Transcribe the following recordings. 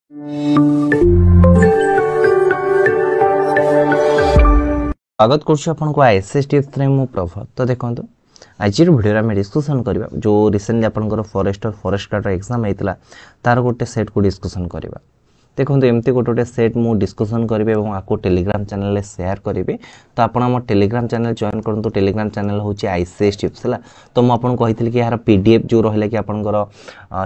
स्वागत करुँ ISS tips मु प्रभात। तो देखो आज वीडियो में डिस्कसन करबा जो रिसेंटली आपनकर फॉरेस्ट गार्ड एग्जाम होता तार गोटे सेट को डिस्कसन करबा। देखो एमती गोटे सेट मु डिस्कसन करी और आपको टेलीग्राम चैनल शेयर करी। तो आप टेलीग्राम चैनल जॉइन करूँ। टेलीग्राम चैनल हूँ आईसीएस टिप्स है। तो मुझे कही कि यार पीडीएफ जो रहा कि आपंकर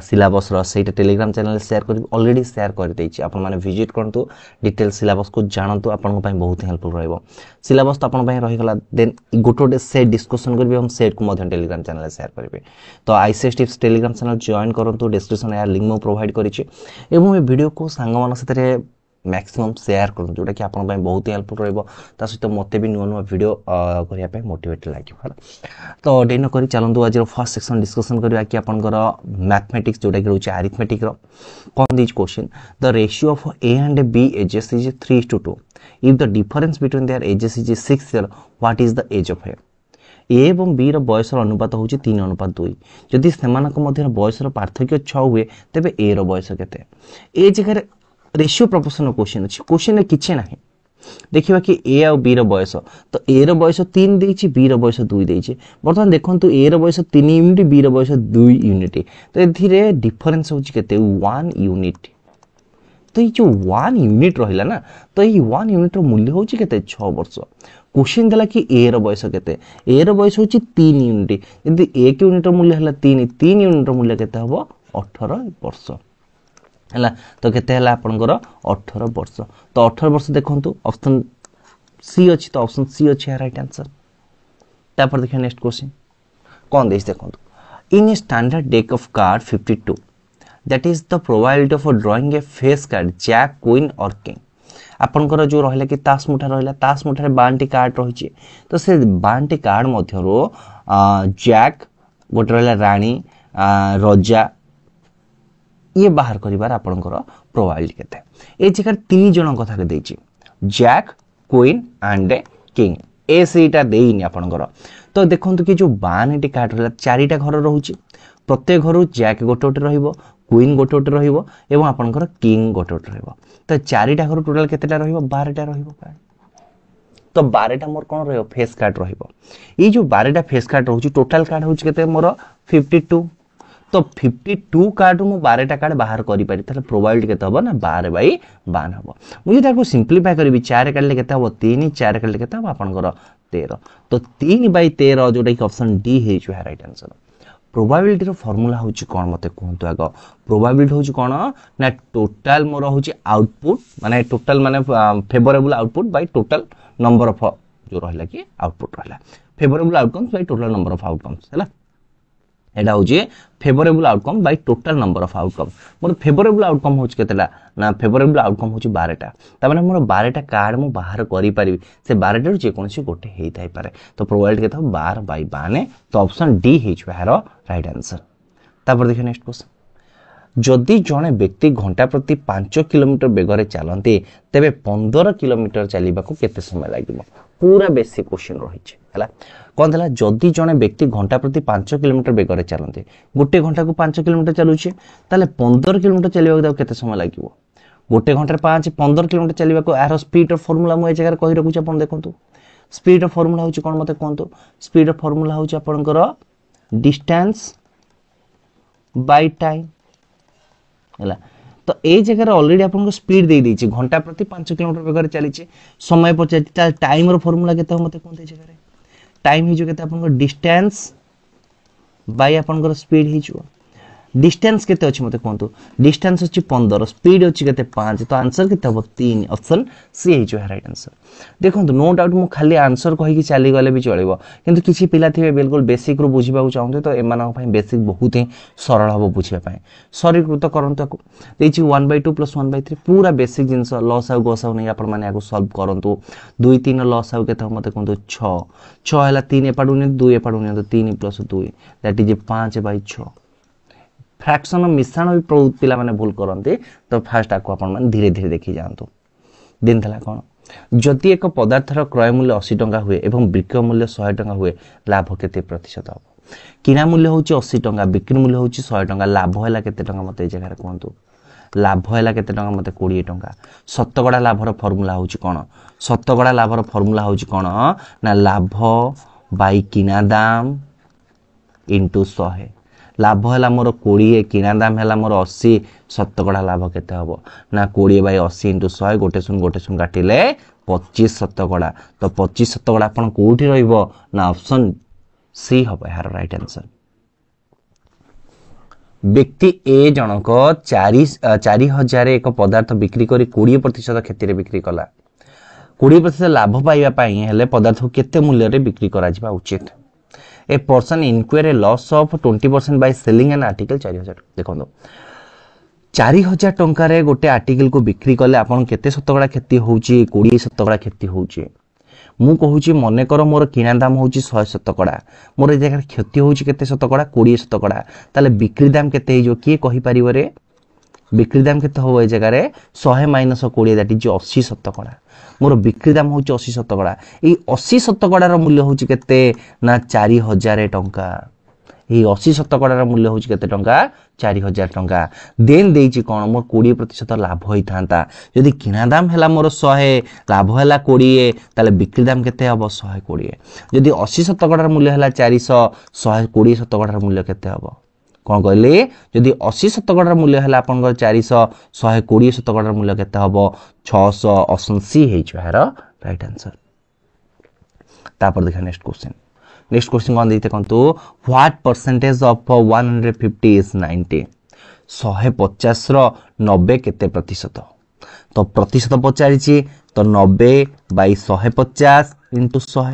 सिलेबस से टेलीग्राम चैनल शेयर कर ऑलरेडी शेयर कर देछि। आपण माने विजिट करंतु डिटेल सिलेबस को जानतु आपन को बहुत हेल्पफुल रहइबो। सिलेबस तो आपन रही गला देन गोटे सेट डिस्कसन करी हम सेट को टेलीग्राम चैनल शेयर करेंगे। तो ICS tips Telegram channel join करूँ। डिस्क्रिप्शन यार लिंक मैं प्रोवाइड करी एवं ये वीडियो को सांग मैक्सिमम शेयर करूँ जोटा कि आपन बहुत ही हेल्पफुल रहिबो। ता सहित मते भी नुआ नुआ वीडियो करिया मोटिवेट लागिबो। तो डेन करी चलंतु आज फर्स्ट सेक्शन डिस्कसन करिया कि आपनकर मैथमेटिक्स जोटा कि रहउछि अरिथमेटिक रो कोन this question the ratio of A and B ages is 3:2 if the difference between their ages is 6 year what is the age of A एवं बी बयसर अनुपात हूँ 3:2 जदि सेमानक मध्य बयसर पार्थक्य 6 हुए तेबे ए बयस केते। ए जगह रेशियो प्रोपोर्शन क्वेश्चन अच्छी क्वेश्चन किसी ना देखा कि ए आ बी बयस तो ए बयस 3 देछि बी बयस 2 देछि। बर्तमान देखंतु ए बयस 3 यूनिट बी बयस 2 यूनिट तो ए डिफरेंस हूँ केते 1 यूनिट। तो ये जो 1 यूनिट रहिला ना तो ये 1 यूनिट रो मूल्य हूँ केते 6 वर्ष। क्वेश्चन देला कि ए बयस केते ए बयस हूँ 3 यूनिट यदि 1 यूनिट रो मूल्य हला 3 यूनिट रो मूल्य केते हबो 18 वर्ष है। तो केते हला आपनकर 18 वर्ष। तो 18 वर्ष देखंतु ऑप्शन सी अछि। तो ऑप्शन सी अछि राइट आंसर। तापर देखिए नेक्स्ट क्वेश्चन कोन देस देखंतु in a standard deck of card 52 that is the probability of drawing a face card jack queen और किंग। आपनकर जो रहला कि ताश मुठा रहला ताश मुठा रे 52 कार्ड रहिछि। तो से 52 कार्ड मध्यरो जैक गोटे रहला रानी रजा ये बाहर करिवार आपनकर प्रोबेबिलिटी केते। ए जगह 3 जण कथा के देछि जैक क्वीन एंड किंग ए सीटा देइनी आपनकर। तो देखंतु कि जो 52 कार्ड रहला 4टा घर रहउछि प्रत्येक घर जैक गोटे गोटे रहिबो क्वीन गोटे गोटे रहिबो एवं आपनकर किंग गोटे गोटे रहिबो। तो 4टा घर टोटल केतेटा रहिबो 12टा रहिबो। तो 12टा मोर कोन रहिबो फेस कार्ड रहिबो। ई जो 12टा फेस कार्ड रहउछि टोटल कार्ड होछि केते मोर 52। तो 52 कार्ड मु 12टा कार्ड बाहर करि पारि तले प्रोबेबिलिटी केते हबो ना 12/52 हबो। मु जेटा को सिंपलीफाई करबी 4 काढले केते हबो 3 4 काढले केते हबो आपनकर 13। तो 3/13 जोटा कि ऑप्शन डी हे जो है राइट आंसर। प्रोबेबिलिटी रो फार्मूला होछि कोन मते कहंतु आगो। प्रोबेबिलिटी होछि कोन ना टोटल मोर होछि आउटपुट माने टोटल माने favourable output by total number of जो रहला कि आउटपुट रहला favourable outcomes by total number of outcomes हैला। एटा होछि favourable outcome by total number of outcome. More favourable outcome होछि केतेला ना फेवरेबल आउटकम होछि 12टा। त माने मोर 12टा कार्ड मु बाहर करि परिबी से 12टा जे कोनसी गोटे हेइ थाइ पारे। तो प्रोबेबिलिटी केते 12/52। तो ऑप्शन डी हे छु हारो राइट आंसर। तापर देखिए नेक्स्ट क्वेश्चन जदि जणे व्यक्ति घंटा प्रति 5 किलोमीटर बेगरे चलते तेबे 15 किलोमीटर चलिबा को केते समय लागिबो। पूरा बेसिक क्वेश्चन रहिछि हैला। कोन देला जदि जणे व्यक्ति घंटा प्रति 5 किलोमीटर बेगरे चलते गोटे घंटा को 5 किलोमीटर चलुछि ताले 15 किलोमीटर चलिबा को केते समय लागिबो। गोटे घंटा 15 किलोमीटर चलिबा को आरो स्पीड ऑफ फार्मूला मु ए जगह कहि रखुछ अपन देखंतु। स्पीड ऑफ फार्मूला होछि कोन मते कहंतु। स्पीड ऑफ फार्मूला होछि आपनकर डिस्टेंस बाय टाइम हैला। तो ए जगह ऑलरेडी आपन स्पीड दे दैछि घंटा प्रति 5 किलोमीटर बेगर चली समय पचार टाइम रो फार्मूला केते मते कोन दे जगह टाइम ही जो केते आपन डिस्टेंस बाय आपन स्पीड ही जो डिस्टेंस केते अछि मते कोंतु। डिस्टेंस अछि 15 स्पीड अछि केते 5। तो आंसर केते हबो 3 ऑप्शन सी हे जो है राइट आंसर। देखंतु नो डाउट मु खाली आंसर कहि कि चली गले भी चलेबो किंतु किछि पिला थिबे बिल्कुल बेसिक रो बुझिबा को चाहंते तो एमानक पई बेसिक बहुत ही सरल हबो बुझिबा पई। सरलीकृत करंतु को देछि 1/2 + 1/3 पूरा बेसिक जिंस लॉस आउ गोस आउ नै आपण माने आको सॉल्व करंतु। 2 3 लॉस आउ केते मते कोंतु 6 हला 3 एपाडु ने 2 एपाडु ने तो 3 + 2 दैट इज 5/6। फ्रैक्शन मिश्रण भी बहुत पिला माने भूल करते। तो फास्ट आको आपण माने धीरे धीरे देखि जानतु। दिन थला कोन जदि एक पदार्थर क्रय मूल्य 80 टंका हुए एवं बिक्रय मूल्य 100 टंका हुए लाभ केते प्रतिशत हो। किना मूल्य होची 80 टंका बिक्री मूल्य होची 100 टंका लाभ हैला केते टंका मते ए जगह कहंतु। लाभ है केते टंका मते 20 टंका शतकड़ा लाभर फर्मूला होची कोन शतकड़ा लाभर फर्मूला होची कोन ना लाभ बाई किना दाम इंटू 100 लाभ है मोर 20 किना दाम है मोर 80 शतकड़ा लाभ केते हबो ना 20 बाई 80 इंटू 100 गोटे शून काटिले 25 शतकड़ा तो 25 शतकड़ा अपन कोठी रहइबो ना ऑप्शन सी हबो यार राइट आंसर व्यक्ति ए जनक 4000 एक पदार्थ बिक्री करी 20% क्षति बिक्री कला 20% लाभ पाइबा पई हेले पदार्थ को केते मूल्य रे बिक्री करा जिबा उचित a person enquire A loss of 20% by selling an article 4000 देखो 4000 टंका रे गोटे आर्टिकल को बिक्री कले आपन केते शतकड़ा क्षति होउची 20 शतकड़ा क्षति होउची मु कहूची मने कर मोर किना दाम होउची 100 शतकड़ा मोर ए जगह क्षति होउची केते शतकड़ा 20 शतकड़ा ताले बिक्री दाम केते हे जो की कहि परिबो रे बिक्री दाम केते हो ए जगह रे 100 माइनस 20 दैट इज 80 शतकड़ा मोर बिक्री दाम होउची 80 शतकड़ा ए 80 शतकड़ा रो मूल्य होउची केते ना 4000 टंका ए 80 शतकड़ा मूल्य होउची केते टंका 4000 टंका देन देइची कोन मोर 20% लाभ होई थांता यदि किना दाम हैला मोर 100 लाभ हैला 20 ताले बिक्री दाम केते हबो 120 यदि 80 शतकड़ा मूल्य हैला 400 120 शतकड़ा मूल्य केते हबो कोन कहले यदि 80 शतकड़ा मूल्य हैला आपन 400 120 शतकड़ा मूल्य केते हबो 680 हेइछ यार राइट आंसर तापर देखा नेक्स्ट क्वेश्चन कौन देते कहतु व्हाट परसेंटेज ऑफ 150 इज 90 150 रो 90 केते प्रतिशत तो प्रतिशत पचारिछि तो 90 बाई 150 इंटू 100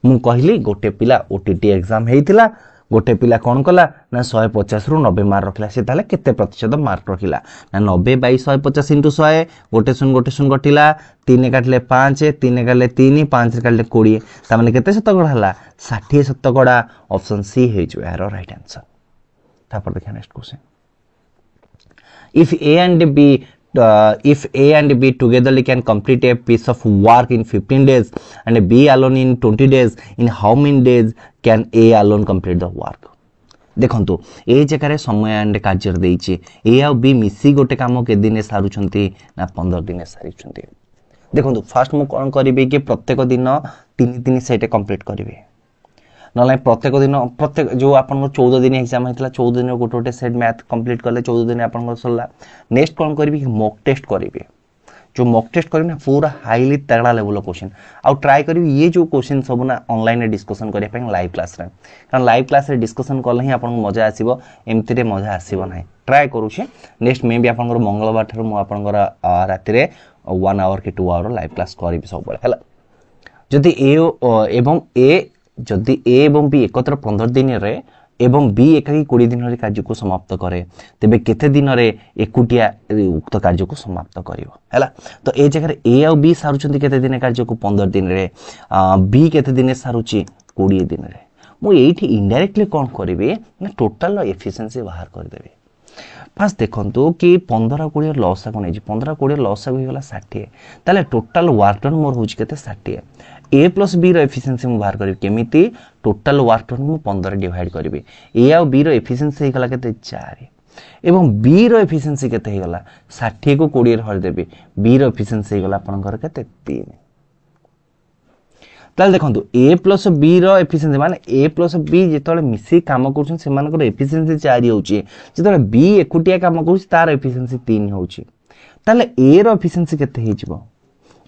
मु कहली गोटे पिला ओटीटी एग्जाम हेइतिला गोटे पिला कौन कला ना 150 रु 90 मार्क रखला से ताले केते प्रतिशत मार्क रखिला ना 90 बाई 150 इंटू 100 गोटे शून कटिला 3 काटले 5 3 काटले 3 5 काटले 20 ता माने केते शतकड़ा हला 60 शतकड़ा ऑप्शन सी हे जो यार राइट आंसर तापर देखा next question if A and B togetherly can complete a piece of work in 15 days and B alone in 20 days in how many days can A alone complete the work देखंतु ए जगह समय and कार्य देइछि ए आ B मिसी गोटे काम के दिन सारुछंती ना 15 दिन सारिछंती देखंतु फास्ट मु कोन करिवे कि प्रत्येक दिन 3 सेट कंप्लीट करिवे नले प्रत्येक दिन प्रत्येक जो आपन 14 दिन एग्जाम हेतला 14 दिन गोटे सेट मैथ कंप्लीट करले 14 दिन आपन सरला नेक्स्ट कोन करिवे मॉक टेस्ट करिवे जो मॉक टेस्ट करिवे ना पूरा हाईली तगड़ा लेवल क्वेश्चन आ ट्राई करिवे ये जो क्वेश्चन सब ना ऑनलाइन रे डिस्कशन करिया पे लाइव क्लास रे कारण लाइव क्लास रे डिस्कशन करले ही आपन मजा आसीबो एमती रे मजा आसीबो नै ट्राई करूछे नेक्स्ट मे भी आपन मंगलवार ठर मु आपन राति रे 1 आवर के 2 आवर लाइव क्लास करिवे सब बेले हला जदि ए एवं ए जदि ए एवं बी एकत्र 15 दिन रे एवं बी एकाकी 20 दिन रे कार्य को समाप्त करे तेबे केते दिन रे एकुटिया उक्त कार्य को समाप्त करिवो हैला तो ए जगह ए और बी सारुचंती केते दिन कार्य को 15 दिन रे बी केते दिन सारुची 20 दिन रे मु एठी इनडायरेक्टली कोन करिवे ना टोटल एफिशिएंसी बाहर कर देबे फास्ट देखंतु कि 15 20 लॉस को नै 15 20 लॉस हो गेला 60 ताले टोटल वर्क डन मोर होची केते 60 ए प्लस बी रो एफिशिएंसी मु बाहर करिवे केमिति टोटल वर्क डन मु 15 डिवाइड करिवे ए और बी रो एफिशिएंसी हेगला केते 4 एवं बी रो एफिशिएंसी केते हेगला 60 को 20 रे हर देबे बी रो एफिशिएंसी हेगला आपनकर केते 3 ताल देखंतु ए प्लस बी रो एफिशिएंसी माने ए प्लस बी जेतले मिसी काम करछन सेमानकर एफिशिएंसी 4 होउची जेतले बी एकुटिया काम करछ तार एफिशिएंसी 3 होउची ताले ए रो एफिशिएंसी केते हेजिबो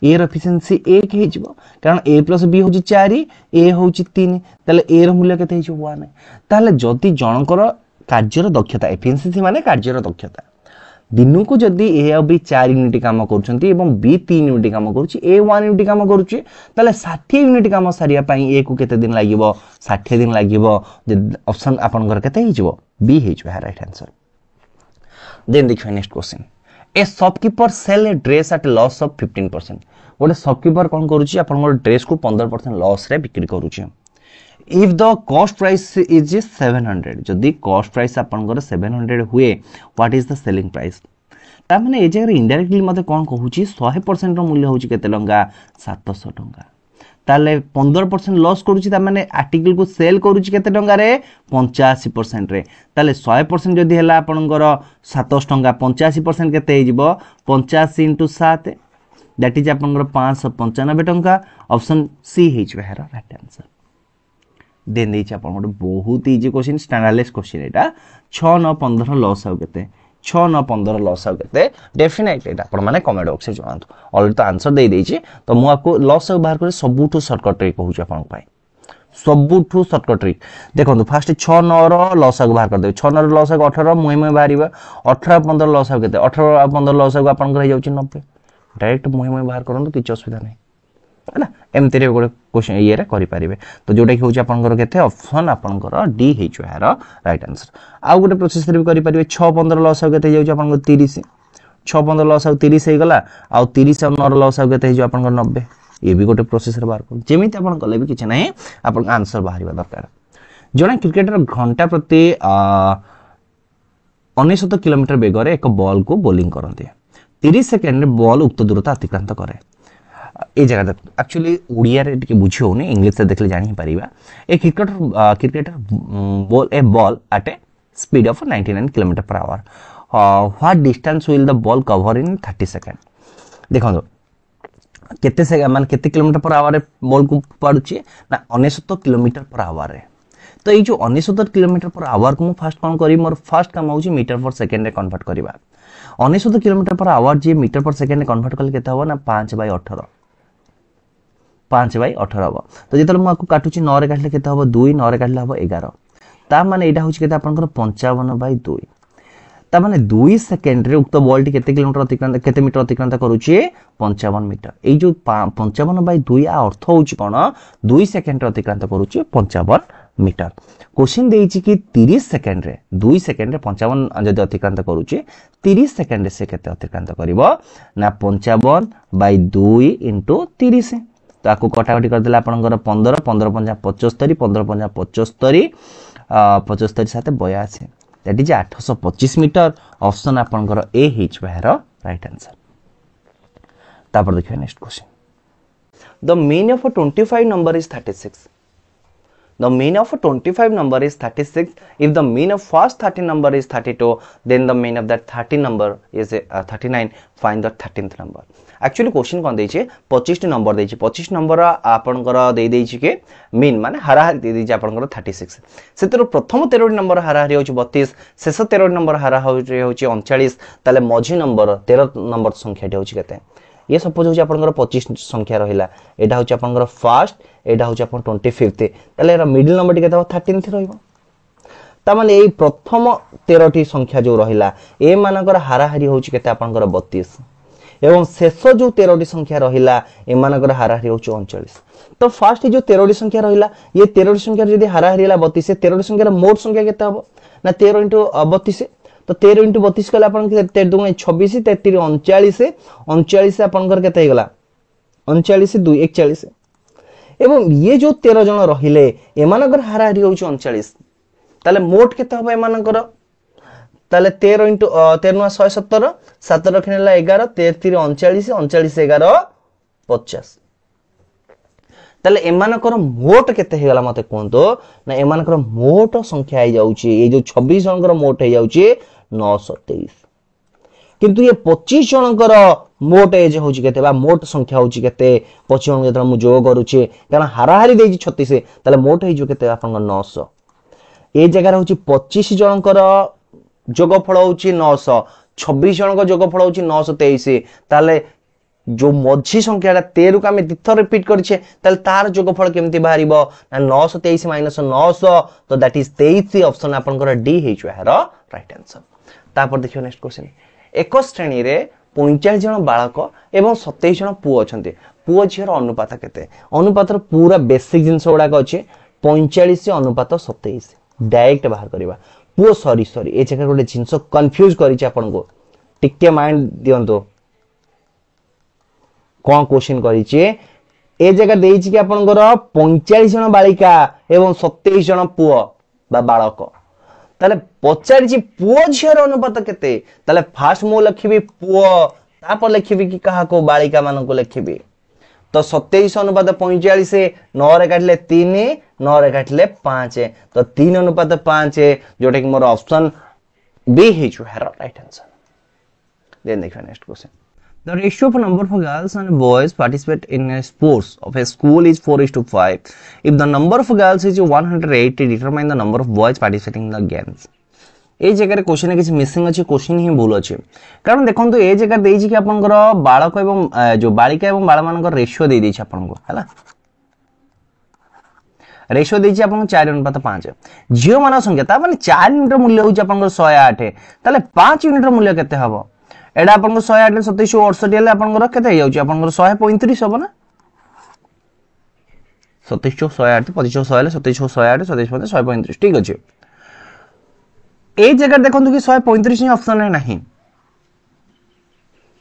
ए रो एफिशिएंसी 1 हेजिबो कारण ए प्लस बी होउची 4 ए होउची 3 ताले ए रो मूल्य केते हेजिबो 1 ताले जदी जनकर कार्यर दक्षता एफिशिएंसी माने कार्यर दक्षता दिनु को जदी ए और बी 4 यूनिट काम करछंती एवं बी 3 यूनिट काम करूची ए 1 यूनिट काम करूची ताले 60 यूनिट काम सारिया पई ए को केते दिन लागिवो 60 दिन लागिवो ऑप्शन आपन घर केते हिजबो बी हिजबो है राइट आंसर देन देखियो next question a shopkeeper sell a dress at loss of 15% गोटे शॉपकीपर कोन करूची आपन ड्रेस को 15% लॉस रे बिक्री करूची if the cost price is 700 जदी cost price आपन 700 हुए what is the selling price ता माने ए जगह इनडायरेक्टली मते कोन कहूची 100% रो मूल्य होची केते टंका 700 टंका ताले 15% लॉस करूची ता माने आर्टिकल को सेल करूची केते टंका रे 85% रे ताले 100% जदी हैला आपनकर 700 टंका 85% केते हे जिवो 85 * 7 दैट इज आपनकर 595 टंका ऑप्शन सी हे जिवो हेरा राइट आंसर देन देछ आपन बहुत इजी क्वेश्चन स्टैंडर्डलेस क्वेश्चन एटा 6 9 15 लॉस हो केते 6 9 15 लॉस हो केते डेफिनेटली एटा आपण माने कमेंट बॉक्स में जणांतु ऑलरेडी तो आंसर दे देछि तो मु आपको लॉस हो बाहर करे सबुठु शॉर्टकट ट्रिक कहूछ आपण पाई सबुठु शॉर्टकट ट्रिक देखंतु फर्स्ट 6 9 रो लॉस हो बाहर कर दे 6 9 रो लॉस हो 18 मुई बाहरीबा 18 15 लॉस हो केते 18 15 लॉस हो आपण कर जाउछि 90 डायरेक्ट मुई बाहर करन तो किछ असुविधा नै है एमती गोटे क्वेश्चन ये करि पारिबे तो जोटा कि होची आपनकर केते ऑप्शन आपनकर डी हे जो है राइट आंसर आ गोटे प्रोसेस रे भी करि पारिबे 6 15 लॉस हो केते जाउची आपनकर 30 6 15 लॉस हो 30 हे गला आ 30 और 9 लॉस हो केते जो आपनकर 90 ये भी गोटे प्रोसेस रे बाहर कर जेमिति आपन कले भी किछ नै आपन आंसर बाहरिबा दरकार जणा क्रिकेटर घंटा प्रति 69 किलोमीटर बेगर एक बॉल को बॉलिंग करते 30 सेकेंड बॉल उक्त दूरता अतिक्रांत करे ए जगह एक्चुअली उड़िया रे टिके बुझी होनी इंग्लिश से देखले जानि परिबा a cricketer ball a ball at a speed of 99 kilometre per hour what distance will the ball cover in 30 second देखो केते से मान केते किलोमीटर पर आवर बॉल को पड़ुची ना 69 किलोमीटर पर आवर रे तो ये जो 69 किलोमीटर पर आवर को फर्स्ट कौन करी मोर फर्स्ट काम होची मीटर पर सेकंड रे कन्वर्ट करबा 69 kilometre per our J metre पर सेकंड रे कन्वर्ट करले केते हो ना 5/18 5/18 हो तो जेतले मु आपको काटुची 9 रे काटले केते हो 2 9 रे काटले हो 11 ता माने एटा होची केते आपनकर 55/2 ता माने 2 सेकंड रे उक्त बॉल टी केते किलोमीटर अतिक्रांत केते मीटर अतिक्रांत करूची 55 मीटर ए जो 55/2 आ अर्थ होची कोन 2 सेकंड रे अतिक्रांत करूची 55 मीटर क्वेश्चन देइची कि 30 सेकंड रे 2 सेकंड रे 55 जदि अतिक्रांत करूची 30 सेकंड रे से केते अतिक्रांत करिवो ना 55/2 * 30 तो आपको कटाकटी कर देला आपनकर 15 15 5 75 15 5 75 75 साथ 82 दैट इज 825 मीटर ऑप्शन आपनकर ए हिच बाहर राइट आंसर तापर देखिए next question the mean of a 25 number is 36 the mean of a 25 number is 36 if the mean of first 30 number is 32 then the mean of that 30 number is 39 find the 13th number actually question कोन दैछे 25 टी number दैछे 25 number आपनकर दे दैछे के mean माने हाराहारी दे दैछे आपनकर 36 सेतर प्रथम 13 नंबर हाराहारी होची 32 शेष 13 नंबर हाराहारी होची 39 ताले मझी नंबर 13 नंबर संख्याटी होची केते ये सपोज होची आपनकर 25 संख्या रहिला एटा होची आपनकर फर्स्ट एटा होची आपन 25th ताले एरा मिडिल नंबर टी केते 13th रहिबो ता माने एई प्रथम 13 टी संख्या जो रहिला ए मानकर हाराहारी होची केते आपनकर 32 एवं शेष जो 13 टी संख्या रहिला ए मानकर हाराहारी होची 39 तो फर्स्ट जो 13 टी संख्या रहिला ये 13 टी संख्या जदी हाराहारी हला 32 13 टी संख्या मोट संख्या केते हबो ना 13 * 32 तो 13 * 32 कला आपन 13 * 26 33 39 39 आपनकर केते हे गला 39 2 41 एवं ये जो 13 जन रहिले ए मानकर हाराहारी होची 39 ताले मोट केते हबो ए मानकर ताले 13 * 13 117 7 रखनेला 11 33 39 39 11 50 ताले एमानकर मोट केते हे गला मते कोंतो ना एमानकर मोट संख्या हे जाउची ए जो 26 जनकर मोट हे जाउची 923 किंतु ये 25 जनकर मोट एज होची केते बा मोट संख्या होची केते 25 जन जेतरा मु जोग करूची कारण हाराहारी देजी 36 ताले मोट हे जो केते आपन 900 ए जगह होची 25 जनकर जोगफल होची 900 26 जनकर जोगफल होची 923 ताले जो मझी संख्याटा 13 को आमे दिथर रिपीट करछे ताले तार जोगफल केमति बाहरिबो ना 923 - 900 तो दैट इज 23 ऑप्शन आपनकर डी हे जो है राइट आंसर तापर देखियो नेक्स्ट क्वेश्चन एक श्रेणी रे 45 जन बालक एवं 27 जन पुओ अछंते पुओ झियर अनुपात केते अनुपातर पूरा बेसिक जिंस उडा को अछि 45 अनुपात 27 डायरेक्ट बाहर करबा पुओ सॉरी ए जगह गोटे जिंस कंफ्यूज करिछ आपन को टिके माइंड दियंतो कौन क्वेश्चन करिछि ए जगह देइछि कि आपनकर 45 जन बालिका एवं 27 जन पुओ बा बालक ताले पचारिछि पुओ झियर अनुपात केते ताले फास्ट मो लखिबी पुओ तापर लखिबी कि कहा को बालिका मान को लखिबी तो 27:45 9 रे काटले 3 9 रे काटले 5 तो 3:5 जोटा कि मोर ऑप्शन बी हे जो है राइट आंसर। देन देखिए next question The ratio of number of girls and boys participate in sports of a school is 4:5. If the number of girls is 180, determine the number of boys participating in the games. ए जगह question है किसी missing अच्छे question ही भूल अच्छे कारण देखो तो ए जगह देइछि कि आपनकर बालक एवं जो बालिका एवं बाल मानकर रेशियो दे देछि आपनको हैला रेशियो देइछि आपन 4:5 झियो मान संख्या ता माने 4 यूनिट मूल्य होछि आपनकर 108 ताले 5 यूनिट मूल्य केते हबो एडा आपन 108 2768 हेले आपन केते हो जाउची आपन 135 हो ना 2768 25 हेले 2768 27 135 ठीक अछि ए जगह देखंतु कि 135 ही ऑप्शन है नहीं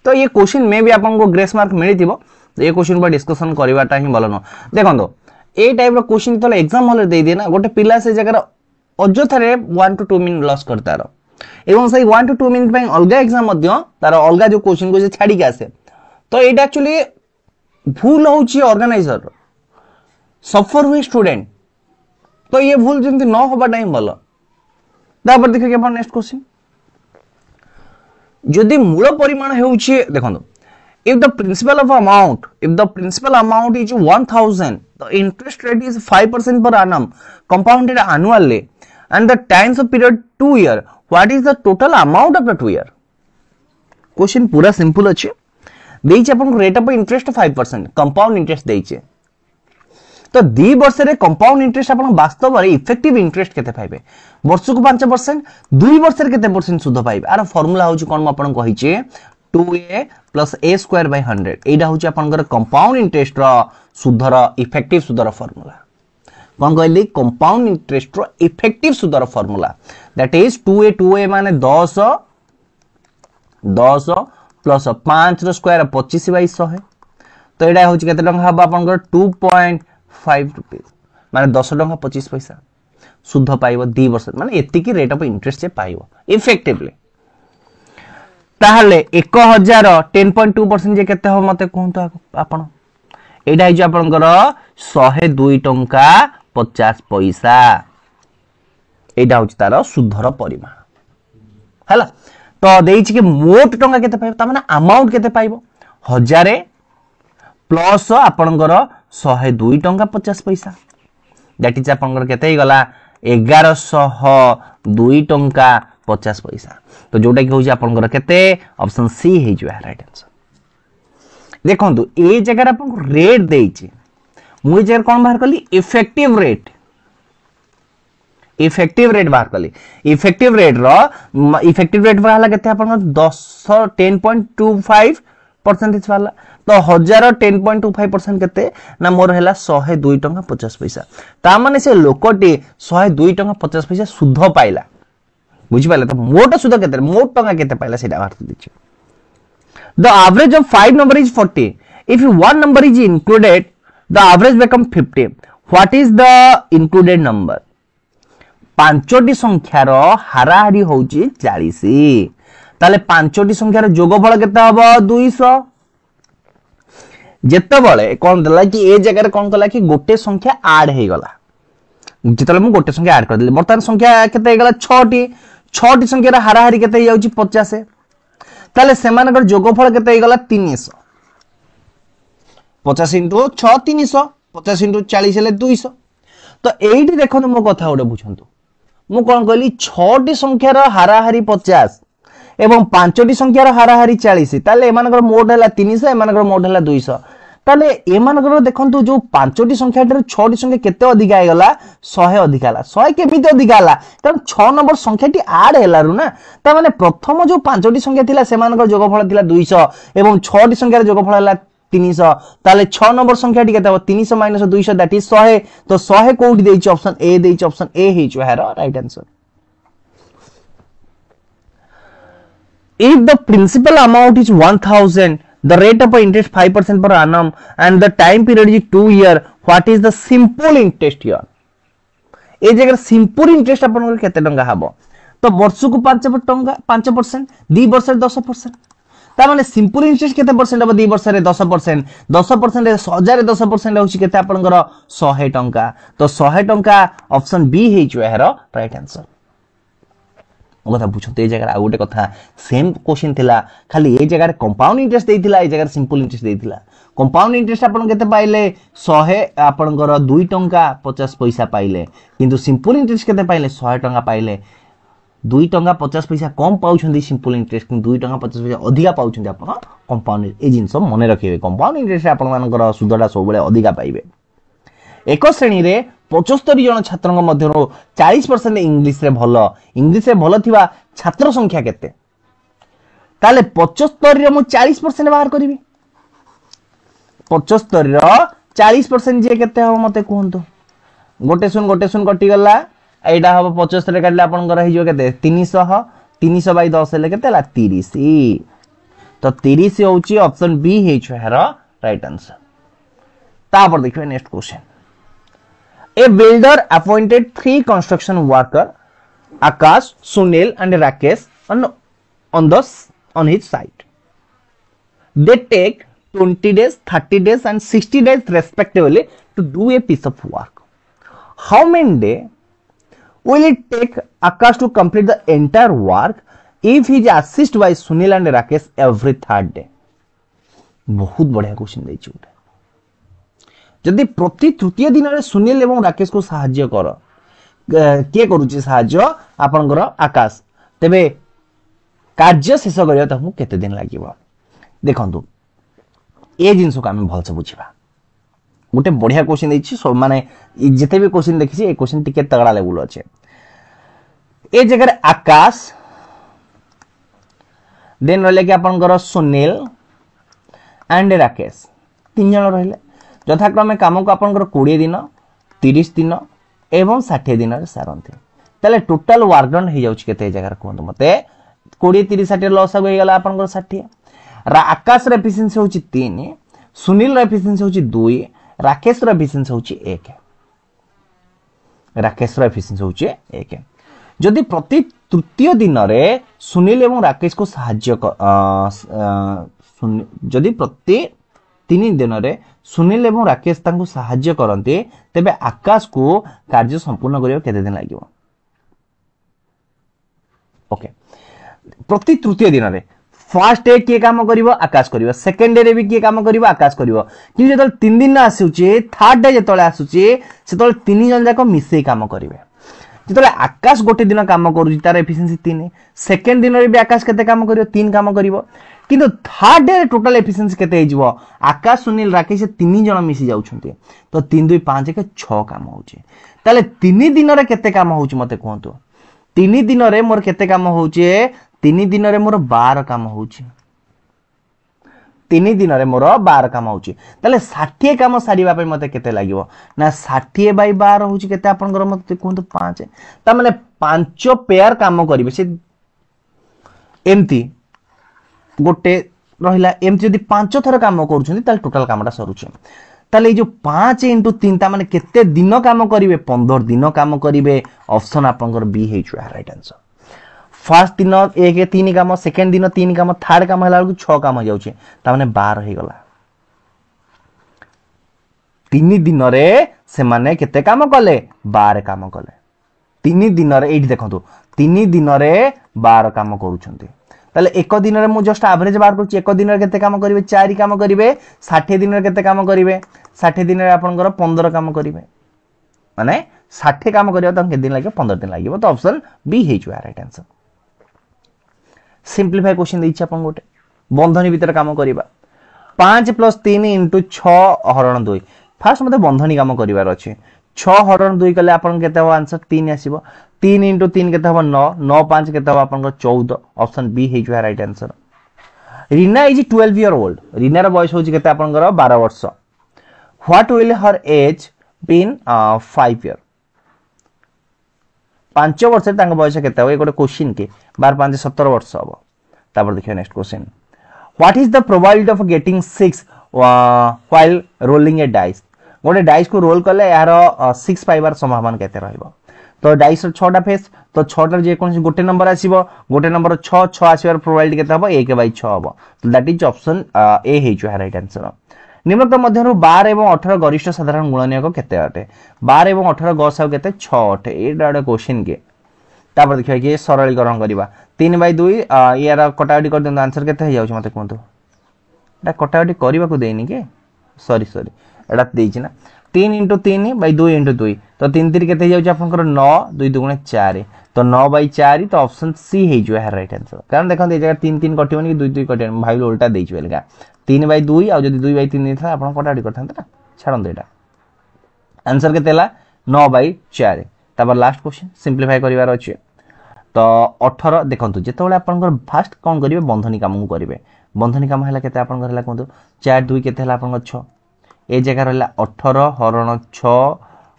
तो ये क्वेश्चन में भी आपन को ग्रेस मार्क मिलिथिबो ये क्वेश्चन पर डिस्कशन करबाटा ही भलो न देखंतु ए टाइप रो क्वेश्चन तो एग्जाम हॉल दे देना गोटे पिला से जगह अजथरे 1 to 2 मिनट लॉस करता रो एवं सही 1 to 2 मिनट पे अलगा एग्जाम मध्य तार अलगा जो क्वेश्चन को जे छाडी के आसे तो एटा एक्चुअली भूल होची ऑर्गेनाइजर सफर हुए स्टूडेंट तो ये भूल जंती न होबा टाइम भलो दापर देखिए कि अपन नेक्स्ट क्वेश्चन यदि मूल परिमाण हेउची देखंतो if the principal amount is 1000 the interest rate is 5% per annum compounded annually and the times of period 2 year what is the total amount of the 2 year question पूरा simple अछि देइछ अपन rate of interest 5% compound interest देइछ तो 2 वर्ष रे compound interest अपन वास्तव रे इफेक्टिव इंटरेस्ट केते पाइबे वर्ष को 5% 2 वर्ष रे केते परसेंट सुध पाइबे आर फार्मूला होची कोन अपन कहिचे 2a plus a square by 100 एडा होची आपनकर कंपाउंड इंटरेस्ट रो सुधर इफेक्टिव सुधर फार्मूला कोन कहली कंपाउंड इंटरेस्ट रो इफेक्टिव सुधर फार्मूला दैट इज 2a माने 10 प्लस 5 रो स्क्वायर 25 बाय 100 है तो एडा होची केते टंका हबा आपनकर 2.5 रुपीस माने 10 टंका 25 पैसा सुध पाइबो 2 वर्ष माने एति की रेट ऑफ इंटरेस्ट से पाइबो इफेक्टिवली ताहले 1000 10.2% जे केते हो मते कोहंतो आपण एडा हि जे आपनकर 102 टंका 50 पैसा एडा होची तार सुधर परिमाण हला तो देइछि कि मोट टंका केते पाइबो ता माने अमाउंट केते पाइबो 1000 प्लस आपनकर 102 टंका 50 पैसा दैट इज आपनकर केते हि गला 1102 टंका 50 पैसा तो जोटा कि होची आपनकर केते ऑप्शन सी हे जो है राइट आंसर देखंतु ए जगह आपन रेट देइछि मु ए जगह कोन बाहर कली इफेक्टिव रेट बाहर कली इफेक्टिव रेट वाला केते आपन 10.25% वाला तो 1000 10.25% केते ना मोर हैला 102 टंका 50 पैसा ता माने से लोकटी 102 टंका 50 पैसा सुध पाइला बुझि पाले तो मोट सुध केते मोट टंका केते पाइला सेटा बात दिछि the average of 5 number is 40 if one number is included the average become 50 what is the included number पांचटी संख्यार हाराहारी होची 40 ताले पांचटी संख्यार जोगफल केते हबो 200 जेते बळे कोन दला कि ए जगह रे कोन कला कि गोटे संख्या ऐड हे गला जेतले मु गोटे संख्या ऐड कर देली वर्तमान संख्या केते हे गला 6टी संख्यार हाराहारी केते हे जाउची 50 ताले सेमानकर जोगफल केते हे गला 300 50 * 6 300 50 * 40 हेले 200 तो एठी देखो मो कथा ओडे बुझंतु मु कोन कहली 6टी संख्यार हाराहारी 50 एवं 5टी संख्यार हाराहारी 40 ताले एमानकर मोड हला 300 एमानकर मोड हला 200 ताले एमानकर देखंतु जो 5टी संख्या ठार 6टी संख्या केते अधिक आइ गला 100 अधिक आला 100 केमिते अधिक आला कारण 6 नंबर संख्याटी ऐड हेलारु ना ता माने प्रथम जो 5टी संख्या थिला सेमानकर जोगफल थिला 200 एवं 6टी संख्यार जोगफल हला 300 ताले 6 नंबर संख्याटी केते 300 - 200 दैट इज 100 तो 100 कोठी देइछ ऑप्शन ए देइछ ऑप्शन ए हिचो हेरो right answer if the principal amount is 1000 the rate of interest 5% per annum and the time period is 2 year what is the simple interest here ए जगह simple interest अपन केते टंका हबो तो वर्ष को 5% 2 वर्ष 10% ता माने सिंपल इंटरेस्ट केते परसेंट हम 2 वर्ष रे 10%, 10% रे 1000 होची केते आपनकर 100 टंका। तो 100 टंका ऑप्शन बी हे जो एहरो राइट आंसर। कथा बुझते ए जगह आ गोटे कथा सेम क्वेश्चन थिला, खाली ए जगह कंपाउंड इंटरेस्ट देथिला, ए जगह सिंपल इंटरेस्ट देथिला। कंपाउंड इंटरेस्ट आपन केते पाइले 100 आपनकर 2 टंका 50 पैसा पाइले, किंतु सिंपल इंटरेस्ट केते पाइले 100 टंका पाइले। 2 टंका 50 पैसा कम पाउछंदी सिंपल इंटरेस्ट, किंतु 2 टंका 50 पैसा अधिका पाउछंदी आपन कंपाउंड। ए जिंस मने रखिबे, कंपाउंड इंटरेस्ट आपन मानकर सुदडा सब बेले अधिका पाइबे। एक श्रेणी रे 75 जन छात्रଙ୍କ ମଧ୍ୟରୁ 40% इंग्लिश रे भलो थिबा छात्र संख्या केते? ताले 75 रे मु 40% बाहर करिवि। 75 रो 40% जे केते हो मते कहंतु। गोटे सुन कटि गला, एडा हो 75 रे काटले आपन रहि जो केते 300, 300 बाय 10 ले केते ला 30। तो 30 होची ऑप्शन बी हे छ हेरो राइट आंसर। तापर देखिबे next question. A builder appointed 3 construction workers, Akash, Sunil and Rakesh on his site. They take 20 days, 30 days and 60 days respectively to do a piece of work. How many days will it take Akash to complete the entire work if he is assisted by Sunil and Rakesh every third day? बहुत बढ़िया question देछि उठे। जदि प्रति तृतीय दिन रे सुनील एवं राकेश को सहाय्य कर के करूची सहाय्य आपनकर आकाश, तेबे कार्य शेष करिया त केते दिन लागिबो? देखंतु ए जिंस को हम भल से बुझिबा। गोटे बढ़िया क्वेश्चन दैछि, सब माने जते भी क्वेश्चन देखिछि ए क्वेश्चन टिके तगड़ा लेवल अछि। ए जगह रे आकाश देन रहले कि आपनकर सुनील एंड राकेश 3 जन रहले। यथाक्रमे काम को आपनकर 20 दिन, 30 दिन एवं 60 दिन रे सारंती। तले टोटल वर्क डन हे जाउछ केते जगह कहंतु मते? 20 30 60 लॉस हो गेला आपनकर 60। आकाश रे एफिशिएंसी होची 3, सुनील रे एफिशिएंसी होची 2, राकेश रे एफिशिएंसी होची 1। राकेश रे एफिशिएंसी होची 1। जदि प्रति तृतीय दिन रे सुनील एवं राकेश को सहाय्य जदि प्रति 3 दिन रे सुनील एवं राकेश तांको सहाय्य करते, तेबे आकाश को कार्य संपूर्ण करियो केते दिन लागिवो? ओके, प्रति तृतीय दिन रे फर्स्ट डे के काम करिवो? आकाश करिवो। सेकंड डे रे भी के काम करिवो? आकाश करिवो। कि जेतल 3 दिन आसुची, थर्ड डे जेतल आसुची, सेतल 3 जन जाको मिसे काम करिवे। जेतल आकाश गोटे दिन काम करूची तार एफिशिएंसी 3, सेकंड दिन रे भी आकाश केते काम करिवो? 3 काम करिवो। किंतु थर्ड डे टोटल एफिशिएंसी केते हेजिवो? आकाश सुनील राकेश 3 जन मिसी जाउछंती, तो 3 2 5 के 6 काम होउची। ताले 3 दिन रे केते काम होउची मते कहंतु? 3 दिन रे मोर केते काम होउची? 3 दिन रे मोर 12 काम होउची। 3 दिन रे मोर 12 काम होउची। ताले 60 काम सारीबा पे मते केते लागिवो? ना 60 बाय 12 होउची केते आपनकर मते कहंतु? 5। ता माने 5 पेयर काम करिवे से एमती गोटे रहिला। एमती जदि 5 थर काम करूछंती ताले टोटल कामटा सरुछ। ताले ए जो 5 * 3 ता माने केते दिन काम करिवे? 15 दिन काम करिवे। ऑप्शन आपनकर बी हे छु राइट आंसर। फर्स्ट दिन 1 3 काम, सेकंड दिन 3 काम, थर्ड काम हला 6 काम हो जाउछे, ता माने 12 हे गला। 3 दिन रे से माने केते काम कले? 12 काम कले। 3 दिन रे एठी देखंतु 3 दिन रे 12 काम करूछंती। ताले एक दिन रे मु जस्ट एवरेज बार करछि। एक दिन रे केते काम करिवे? 4 काम करिवे। 60 दिन रे केते काम करिवे? 60 दिन रे आपनकर 15 काम करिवे। माने 60 काम करियो त के दिन लागियो? 15 दिन लागियो। तो ऑप्शन बी हे छु राइट आंसर। सिंपलीफाई क्वेश्चन दैछि आपन गोटे बंधनी भीतर काम करिबा। 5 + 3 * 6 हरण 2। फास्ट मते बंधनी काम करिवार अछि। 6 हरण 2 कले आपन केते हो आंसर? 3 आसीबो। 3 * 3 केते हो? 9, 9 5 केते हो आपन 14। ऑप्शन बी हे छु right answer. Reena is 12 year old. Reena रो बयस होछि केते आपन 12 वर्ष। What will her age been 5 year. 5 वर्ष तांग बयस केते हो? ए गोटे क्वेश्चन के 12 5 17 वर्ष हबो। तापर देखियो next question. What is the probability of getting 6 while rolling A dice. गोटे डाइस को रोल कले यार 6 पाइबार संभावना केते रहइबो? तो डाइस छटा फेस तो छटार जेकोसी गोटे नंबर आसीबो गोटे नंबर 6 6 आसीबार प्रोबेबिलिटी केते हबो 1/6 हबो तो दैट इज ऑप्शन ए हेजु राइट आंसर निम्नलिखित मध्यरु 12 एवं 18 गरिष्ठ साधारण गुणनीयक केते अटे 12 एवं 18 गसाउ केते 6 अटे एटा अटे क्वेश्चन के तापर देखिबा कि सरलीकरण करबा 3/2 यार कटाकटी कर देन आंसर केते हो जाउछ मते कोंतु एटा कटाकटी करबा को देइनी के सॉरी एटा देइछ ना 3 × 3/2 × 2 तो 3 3 केते जाउछ आपनकर 9 2 2 4 तो 9/4 तो ऑप्शन सी हे जो है राइट आंसर कारण देखन ए जगह 3 3 कटियोनी कि 2 2 कटियोनी भाई उल्टा देइछ बेलगा 3/2 आ जदी 2/3 देथा आपन कटाकटी करथांत ना छाडन एटा आंसर केते ला 9/4 तापर लास्ट क्वेश्चन सिंपलीफाई करिवार अछि तो 18 देखंतु जेतबेले आपनकर फास्ट कोन करिवे बंधनी काम को करिवे बंधनी काम हला केते आपनकर हला कोंतु 4 2 केते हला आपनकर 6 ए जगह रहला 18 हरण 6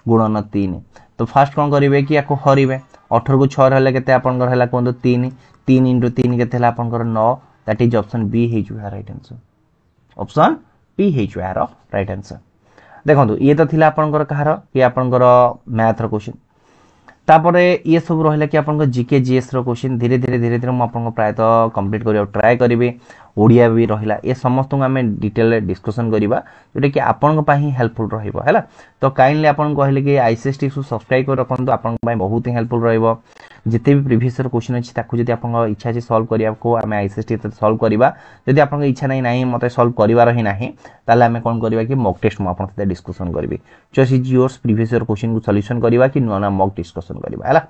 गुणन 3 तो फास्ट कोन करिवे कि याको हरिवे 18 को 6 रहले केते आपनकर हला कोंतु 3 3 × 3 केते हला आपनकर 9 दैट इज ऑप्शन बी हे जो राइट आंसर ऑप्शन बी हे जो राइट आंसर देखंतु ये तो थिला आपनकर कहार ये आपनकर मैथ रो क्वेश्चन तापर ये सब रहिला कि आपन जीके जीएस रो क्वेश्चन धीरे धीरे म आपन प्राय तो कंप्लीट करियो ट्राई करिवे ओडिया भी रहिला ये समस्त हमें डिटेल डिस्कशन करिबा जोटा कि आपन पई हेल्पफुल रहिबो हैला तो काइंडली आपन कहले कि आईसीएस टिप्स सब्सक्राइब कर रखंतु आपन पई बहुत ही हेल्पफुल रहिबो जिते भी प्रीवियस रो क्वेश्चन अछि ताकू जदी आपन इच्छा अछि सॉल्व करिया को हमें आईसीएस टिप्स सॉल्व करिबा जदी आपन इच्छा नहीं मते सॉल्व करिवार ही नाही ताले हमें कोन करिबा कि मॉक टेस्ट म आपन साथे डिस्कशन करबी choice is yours previous row question को सॉल्यूशन करिबा कि नुना मॉक डिस्कशन करिबा हैला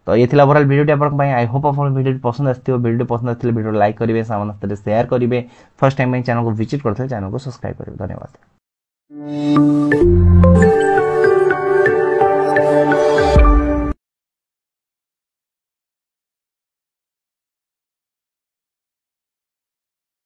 तो ये थिला ओवरऑल वीडियो आपन पई आई होप आपन वीडियो पसंद आस्थियो वीडियो पसंद आस्थिले वीडियो लाइक करिवे सामन साथे शेयर करिवे फर्स्ट टाइम में चैनल को विजिट करथे चैनल को सब्सक्राइब करिवे धन्यवाद।